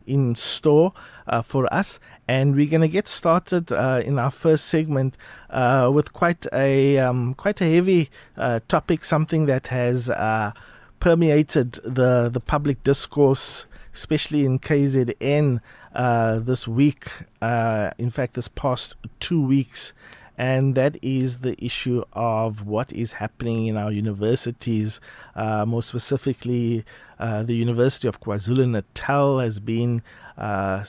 in store for us, and we're going to get started in our first segment with quite a heavy topic, something that has permeated the public discourse, especially in KZN this week. In fact, this past 2 weeks. And that is the issue of what is happening in our universities. More specifically, the University of KwaZulu-Natal has been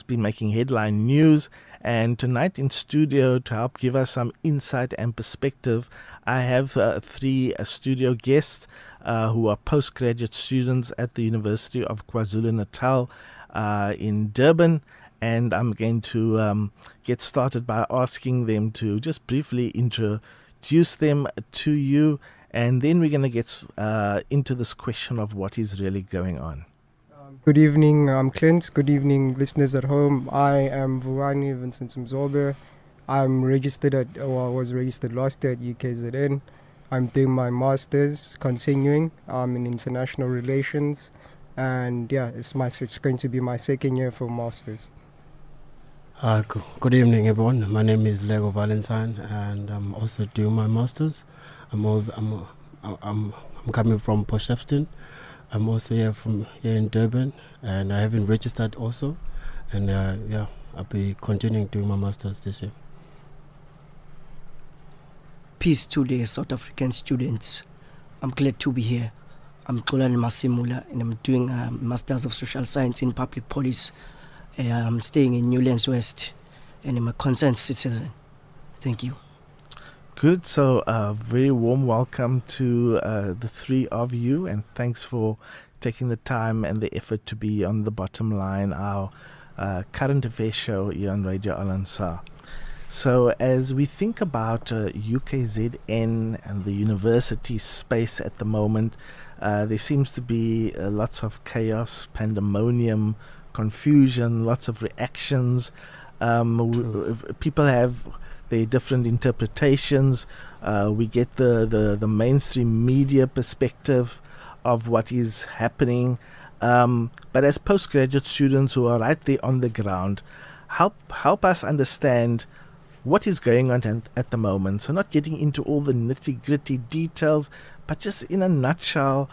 making headline news. And tonight in studio, to help give us some insight and perspective, I have three studio guests who are postgraduate students at the University of KwaZulu-Natal in Durban. And I'm going to get started by asking them to just briefly introduce them to you. And then we're going to get into this question of what is really going on. Good evening, Clint. Good evening, listeners at home. I am Vuani Vincent Mzobe. I'm registered I was registered last year at UKZN. I'm doing my master's, continuing in international relations. And yeah, it's going to be my second year for master's. Good evening, everyone. My name is Lego Valentine, and I'm also doing my masters. I'm coming from Postgraduates. I'm also here in Durban, and I haven't registered also. And I'll be continuing doing my masters this year. Peace to the South African students. I'm glad to be here. I'm Xolani Masimula, and I'm doing a Masters of Social Science in Public Policy. I'm staying in Newlands West, and I'm a concerned citizen. Thank you. Good. So a very warm welcome to the three of you, and thanks for taking the time and the effort to be on The Bottom Line, our current affairs show here on Radio Al-Ansar. So as we think about UKZN and the university space at the moment, there seems to be lots of chaos, pandemonium, confusion, lots of reactions. People have their different interpretations. We get the mainstream media perspective of what is happening. But as postgraduate students who are right there on the ground, help us understand what is going on at the moment. So not getting into all the nitty-gritty details, but just in a nutshell,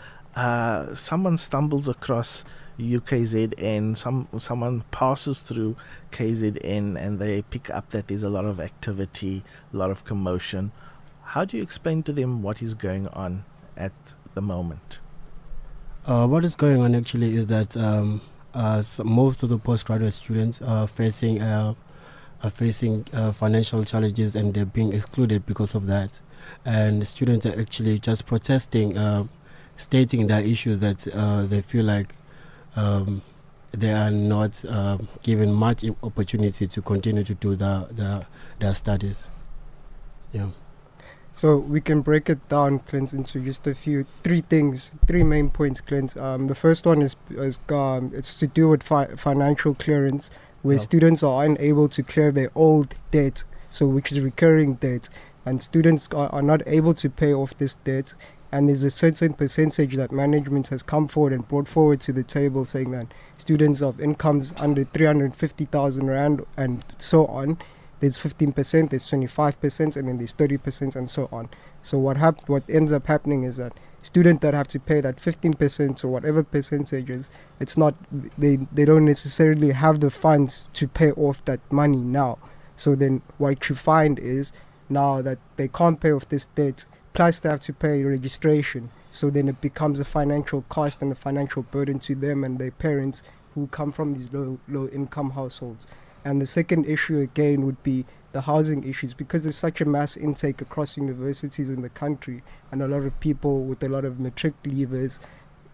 someone stumbles across UKZN, someone passes through KZN, and they pick up that there's a lot of activity, a lot of commotion. How do you explain to them what is going on at the moment? What is going on actually is that most of the postgraduate students are facing financial challenges, and they're being excluded because of that. And students are actually just protesting, stating their issues that they feel like they are not given much opportunity to continue to do their studies. Yeah. So we can break it down, Clint, into just three main points, Clint. The first one is it's to do with financial clearance, where students are unable to clear their old debt, so which is recurring debt, and students are not able to pay off this debt. And there's a certain percentage that management has come forward and brought forward to the table, saying that students of incomes under 350,000 Rand and so on, there's 15%, there's 25%, and then there's 30%, and so on. So what ends up happening is that students that have to pay that 15% or whatever percentages, it's not, they don't necessarily have the funds to pay off that money now. So then what you find is now that they can't pay off this debt, plus they have to pay registration. So then it becomes a financial cost and a financial burden to them and their parents who come from these low income households. And the second issue again would be the housing issues, because there's such a mass intake across universities in the country, and a lot of people with a lot of matric leavers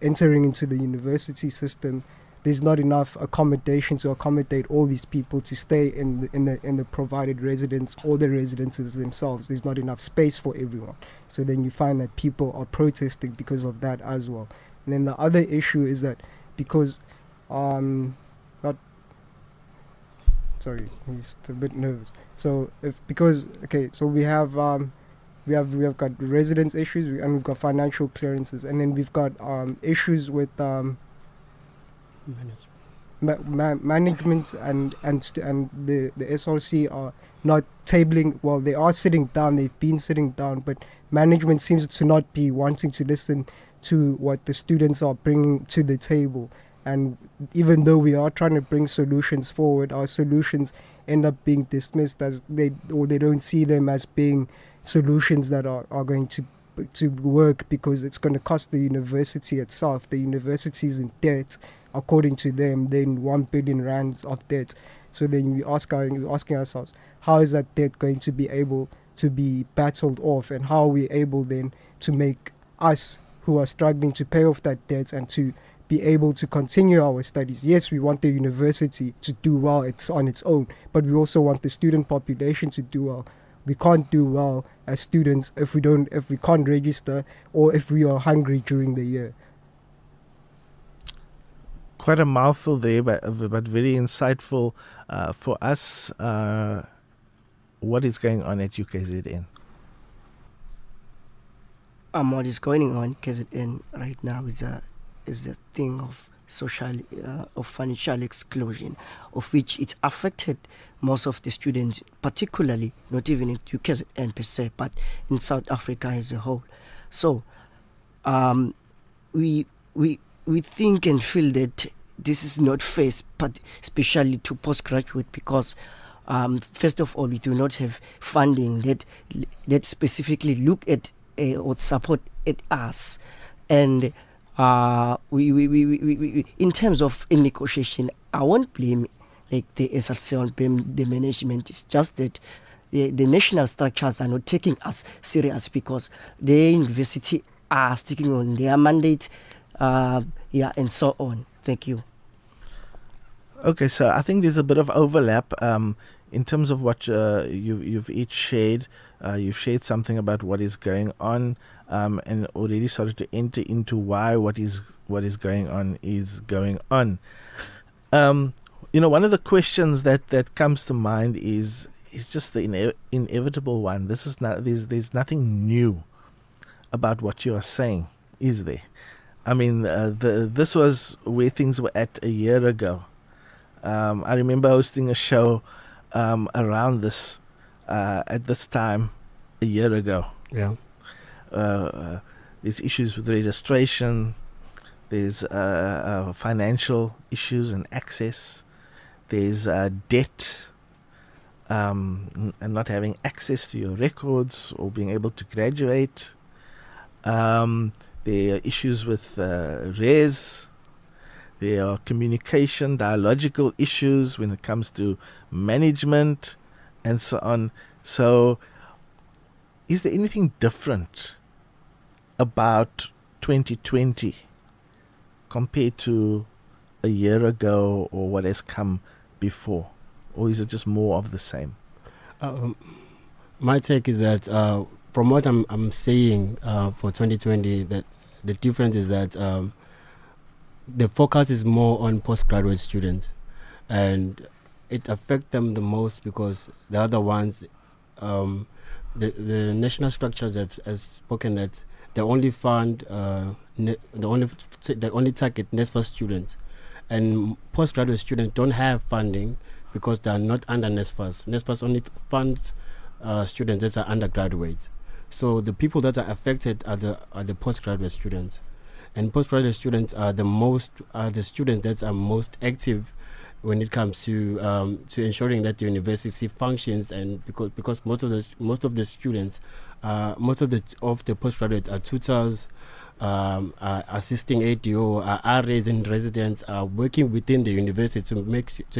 entering into the university system. There's not enough accommodation to accommodate all these people to stay in the provided residence or the residences themselves. There's not enough space for everyone. So then you find that people are protesting because of that as well. And then the other issue is that because sorry, he's a bit nervous. So so we have got residence issues, and we've got financial clearances, and then we've got issues with management and the SRC are not tabling. Well, they are sitting down. They've been sitting down, but management seems to not be wanting to listen to what the students are bringing to the table. And even though we are trying to bring solutions forward, our solutions end up being dismissed as they don't see them as being solutions that are going to work, because it's going to cost the university itself. The university is in debt, according to them, then 1 billion rands of debt. So then we're asking ourselves, how is that debt going to be able to be battled off, and how are we able then to make us who are struggling to pay off that debt and to be able to continue our studies? Yes, we want the university to do well, it's on its own, but we also want the student population to do well. We can't do well as students if we can't register, or if we are hungry during the year. Quite a mouthful there, but very insightful for us. What is going on at UKZN? What is going on KZN right now is a thing of social of financial exclusion, of which it's affected most of the students, particularly not even in UKZN per se, but in South Africa as a whole. So we think and feel that this is not fair, but especially to postgraduate, because first of all, we do not have funding that specifically look at or support at us, and we in terms of in negotiation, I won't blame like the SRC, I won't blame the management. It's just that the national structures are not taking us serious, because the university are sticking on their mandate, and so on. Thank you. Okay, so I think there's a bit of overlap in terms of what you've each shared. You've shared something about what is going on, and already started to enter into why what is going on is going on. One of the questions that comes to mind is just the inevitable one. This is not there's nothing new about what you are saying, is there? I mean, this was where things were at a year ago. I remember hosting a show around this at this time a year ago. Yeah. There's issues with registration. There's financial issues and access. There's debt and not having access to your records or being able to graduate. There are issues with res. There are communication, dialogical issues when it comes to management and so on. So is there anything different about 2020 compared to a year ago or what has come before? Or is it just more of the same? My take is that from what I'm saying for 2020, that the difference is that the focus is more on postgraduate students, and it affects them the most because the other ones, the national structures have spoken that they only fund, they only target NSFAS students, and postgraduate students don't have funding because they are not under NSFAS. NSFAS only funds students that are undergraduates. So the people that are affected are the postgraduate students. And postgraduate students are the students that are most active when it comes to ensuring that the university functions, and because most of the students, most of the postgraduate are tutors, are assisting ADO, are resident residents, are working within the university to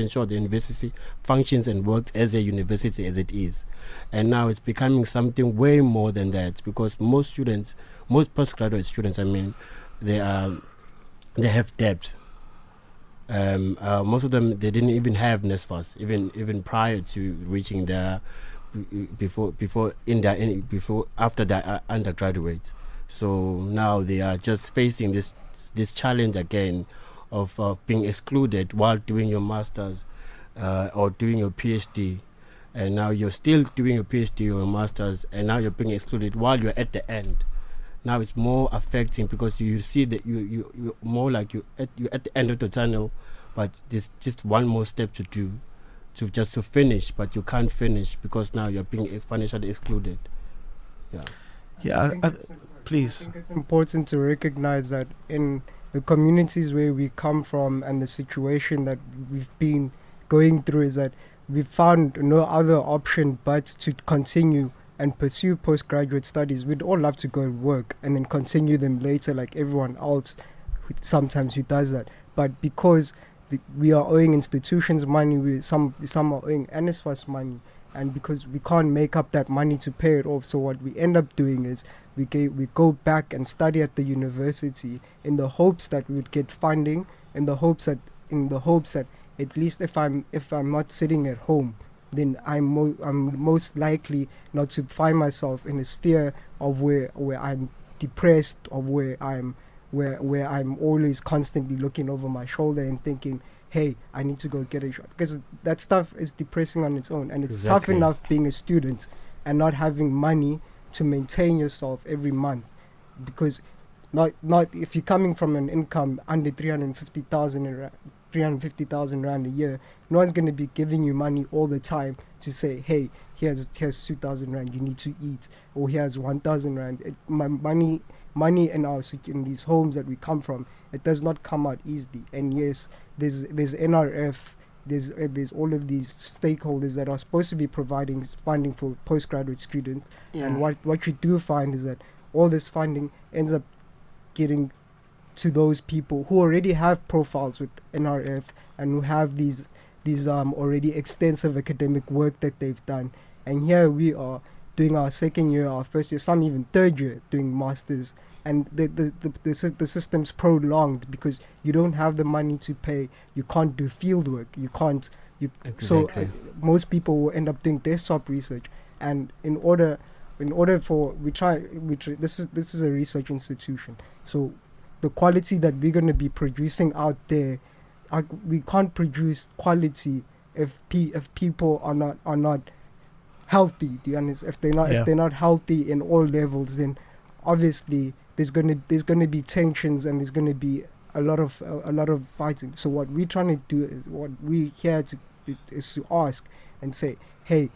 ensure the university functions and works as a university as it is. And now it's becoming something way more than that, because most postgraduate students, I mean, they have debt. Most of them, they didn't even have NSFAS even prior to reaching their after their undergraduate. So now they are just facing this challenge again of being excluded while doing your masters or doing your PhD, and now you're still doing your PhD or your masters, and now you're being excluded while you're at the end. Now it's more affecting because you see that you're more like you're at the end of the tunnel but there's just one more step to do, to finish, but you can't finish because now you're being financially excluded. Yeah. Yeah, I please. think it's important to recognize that in the communities where we come from and the situation that we've been going through is that we found no other option but to continue and pursue postgraduate studies. We'd all love to go and work and then continue them later like everyone else who does that. But because we are owing institutions money, some are owing NSFAS money, and because we can't make up that money to pay it off, so what we end up doing is we go back and study at the university in the hopes that we would get funding, in the hopes that at least if I'm not sitting at home, then I'm most likely not to find myself in a sphere of where I'm depressed, or where I'm always constantly looking over my shoulder and thinking, hey, I need to go get a shot, because that stuff is depressing on its own, and it's tough enough being a student and not having money to maintain yourself every month, because not if you're coming from an income under 350,000 rand a year, no one's going to be giving you money all the time to say, hey, here's 2,000 rand, you need to eat, or here's 1,000 rand. Money in these homes that we come from, it does not come out easily. And yes, there's NRF, there's all of these stakeholders that are supposed to be providing funding for postgraduate students. Yeah. And what you do find is that all this funding ends up getting to those people who already have profiles with NRF and who have these already extensive academic work that they've done. And here we are doing our second year, our first year, some even third year doing masters, and the system's prolonged because you don't have the money to pay. You can't do field work. Exactly. So most people will end up doing desktop research, and in order for this is a research institution, so the quality that we're going to be producing out there, we can't produce quality if people are not healthy. Do you understand? If they're not healthy in all levels, then obviously there's gonna be tensions, and there's gonna be a lot of fighting. So what we're trying to do is, what we here is to ask and say, hey,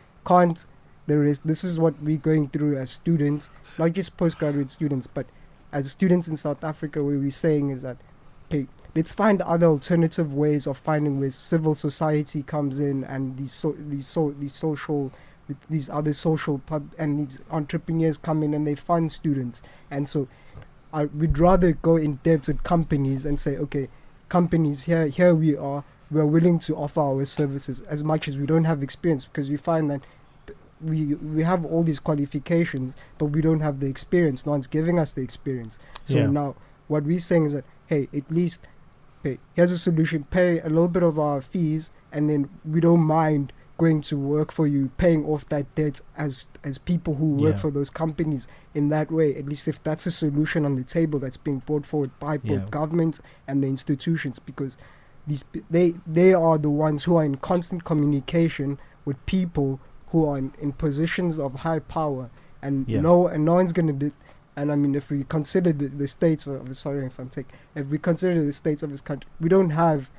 this is what we're going through as students, not just postgraduate students, but as students in South Africa, where we're saying is that, okay, let's find other alternative ways of finding where civil society comes in, and these other social and these entrepreneurs come in and they fund students. And so we'd rather go in depth with companies and say, okay, companies, here we are willing to offer our services, as much as we don't have experience, because we find that we have all these qualifications, but we don't have the experience. No one's giving us the experience. So now what we're saying is that, hey, at least here's a solution, pay a little bit of our fees, and then we don't mind going to work for you, paying off that debt as people who work for those companies in that way. At least if that's a solution on the table that's being brought forward by both governments and the institutions, because they are the ones who are in constant communication with people who are in positions of high power, and no one's going to do. And I mean, if we consider the states of if we consider the states of this country, we don't have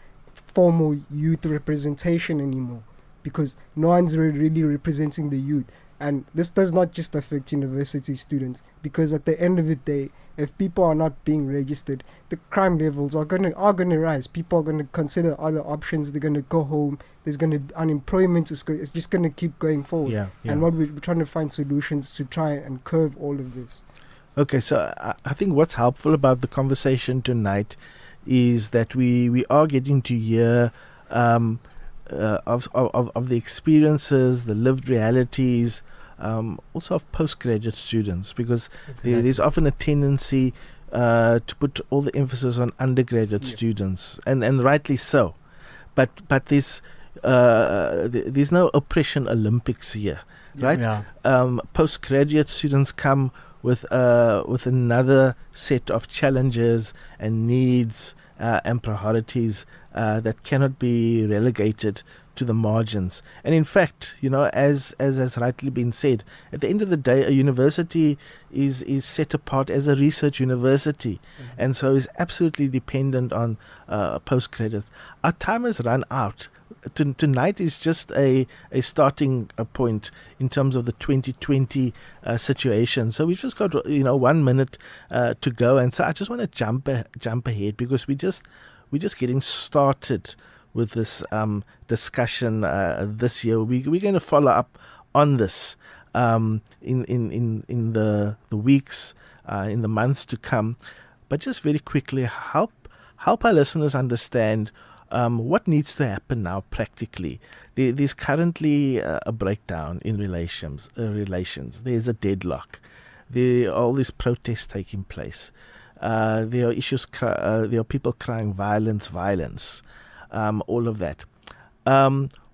formal youth representation anymore, because no one's really representing the youth. And this does not just affect university students, because at the end of the day, if people are not being registered, the crime levels are gonna rise. People are gonna consider other options. They're gonna go home. Unemployment is just gonna keep going forward. And what we're trying to find solutions to try and curb all of this. Okay, so I think what's helpful about the conversation tonight is that we are getting to hear of the experiences, the lived realities, also of postgraduate students, because there's often a tendency to put all the emphasis on undergraduate students, and rightly so, but there's no oppression Olympics here, right? Postgraduate students come with another set of challenges and needs and priorities that cannot be relegated to the margins. And in fact, as has rightly been said, at the end of the day, a university is set apart as a research university, and so is absolutely dependent on postgraduates. Our time has run out. Tonight is just a starting point in terms of the 2020 situation. So we've just got 1 minute to go, and so I just want to jump ahead, because we're just getting started with this discussion this year. We're going to follow up on this in the weeks, in the months to come. But just very quickly, help our listeners understand what needs to happen now practically. There's currently a breakdown in relations. There's a deadlock. There are all these protests taking place. There are issues. There are people crying violence. All of that.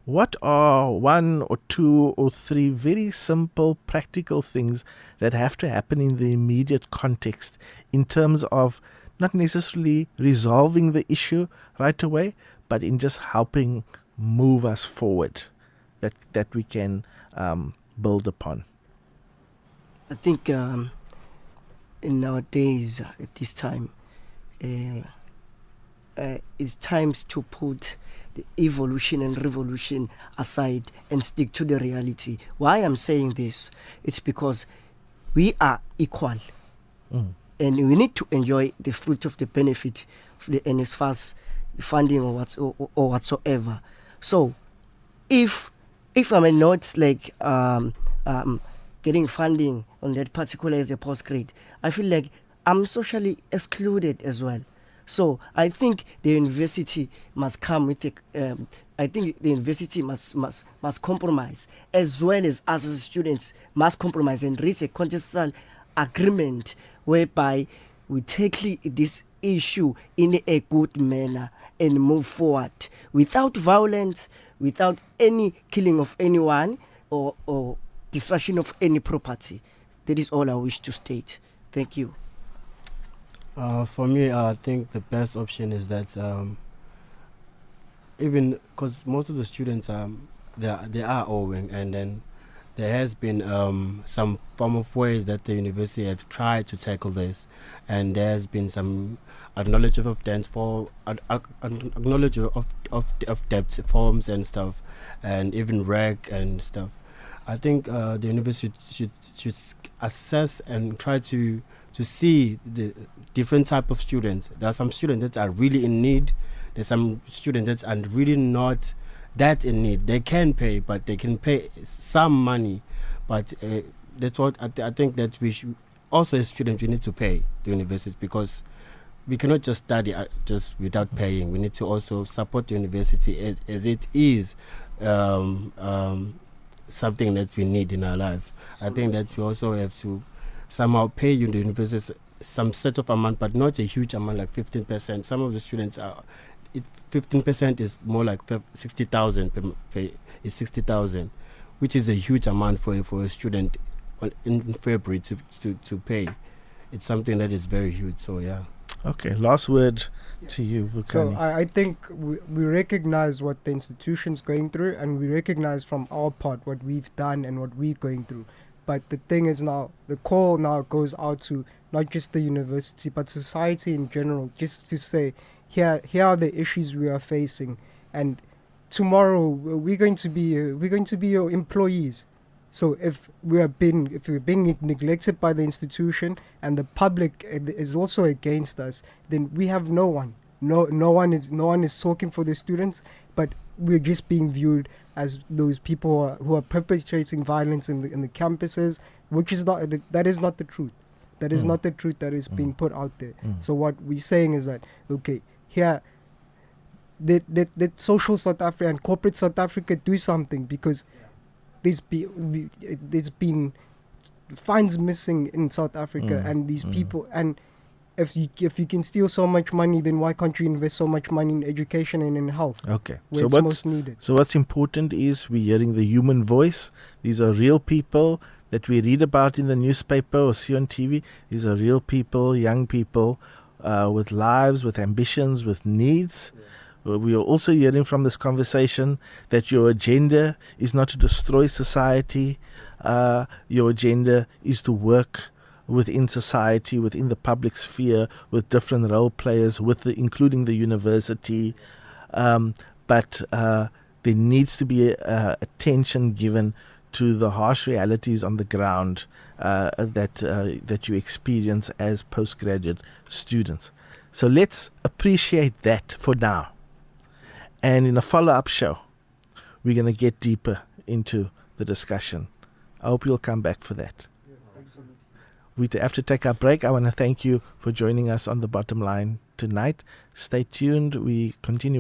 What are 1 or 2 or 3 very simple, practical things that have to happen in the immediate context in terms of not necessarily resolving the issue right away, but in just helping move us forward, that we can build upon? I think in nowadays, at this time, it's times to put the evolution and revolution aside and stick to the reality. Why I'm saying this, it's because we are equal, and we need to enjoy the fruit of the benefit of the NSFAS funding or whatsoever. So if I'm not like getting funding on that particular as a postgrad, I feel like I'm socially excluded as well. So I think the university must come with I think the university must compromise, as well as us as students must compromise and reach a consensual agreement whereby we tackle this issue in a good manner and move forward without violence, without any killing of anyone or destruction of any property. That is all I wish to state. Thank you. For me, I think the best option is that even because most of the students they are owing, and then there has been some form of ways that the university have tried to tackle this, and there has been some acknowledgement of debt of debt forms and stuff, and even reg and stuff. I think the university should assess and try to see the different type of students. There are some students that are really in need. There's some students that are really not that in need. They can pay, but they can pay some money. But that's what I think that we should also, as students, we need to pay the universities, because we cannot just study just without paying. We need to also support the university as it is something that we need in our life. I think that we also have to somehow pay the universities some set of amount, but not a huge amount, like 15%. Some of the students 15% is more like 60,000 is 60,000, which is a huge amount for a student in February to pay. It's something that is very huge. So yeah. Okay, last word to you, Vukani. So I think we recognize what the institution's going through, and we recognize from our part what we've done and what we're going through. But the thing is now, the call now goes out to not just the university, but society in general, just to say, here are the issues we are facing, and tomorrow we're going to be your employees. So if we're being neglected by the institution and the public is also against us, then we have no one. No one is talking for the students, but we're just being viewed as those people who are perpetrating violence in the campuses, which is not that is not the truth. That is not the truth that is being put out there. So what we're saying is that, okay, here, that social South Africa and corporate South Africa do something, because there's been funds missing in South Africa, and these people, and if you can steal so much money, then why can't you invest so much money in education and in health? Okay, where it's most needed. So what's important is we're hearing the human voice. These are real people that we read about in the newspaper or see on TV. These are real people, young people, with lives, with ambitions, with needs. We are also hearing from this conversation that your agenda is not to destroy society. Your agenda is to work within society, within the public sphere, with different role players, including the university. But there needs to be attention given to the harsh realities on the ground that you experience as postgraduate students. So let's appreciate that for now. And in a follow-up show, we're going to get deeper into the discussion. I hope you'll come back for that. We have to take our break. I want to thank you for joining us on The Bottom Line tonight. Stay tuned. We continue.